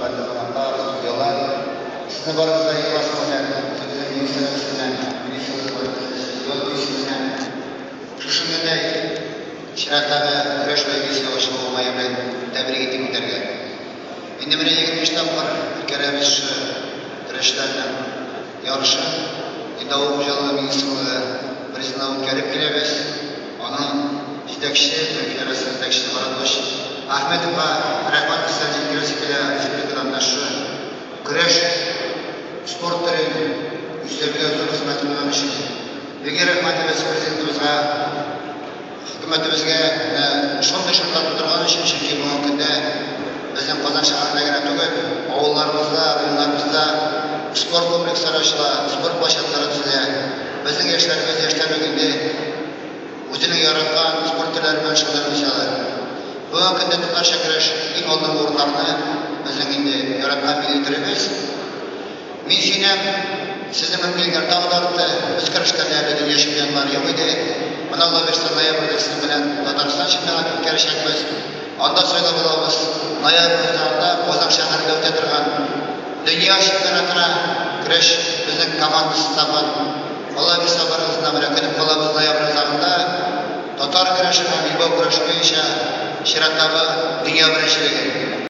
кадрлы қонақтар, судьялар, сіздің барыңызда елбасымен, біздің министрлігімізбен, министрлігімізбен, шушындай шираттағы күреш бәйгесі ашылу болмайымен тәбірік ете көтерген. Енді міне 20 тапқыр ülkelerimiz күрешлердің yarışı. Енді ол жылы министрлігі президентін өткеріп келеміз. Оның жетекшісі, федерация жетекшісі Маратош Ахметовқа рахмат қыстан жеткізгісі келе республикадан нашы күреш спорт түрін үстемге зор қызмет қылған үшін беге рахмат етеміз президентімізге, үкіметімізге шондай шарттар тудырған үшін, чөнки бүгінгі күнде біздің Қазан шаһарында ғана түгел, ауылларымызда, районларымызда спорт комплекстері ашыла, спорт площадкалары түзіле. Біздің яшьләрimiz яшьтән бүгінде өзінің яратқан спорт түрлерімен шұғылданып жатыр. Бүгінгі күнде татарша күреш ең алдыңғы орындарны біздің енді яратқан милли түр емес. Мен сенем, сіздің мөмкинлер тағдырды біз күрештен әлі дүние чемпионлары жоқ еді. Мына Алла берсе ноябрьдә сіз белән Татарстан чемпионатын үткәрәчәкбез. Анда сөйләп булабыз. Ноябрьдә Казан шәһәрендә үтә торган дөнья чемпионатына көрәш безнең командасы табан. Алла берсе барыгызны белән көтеп калабыз ноябрь ayında. Татар көрәше һәм Билбау көрәше буенча чираттагы дөнья беренчелеге.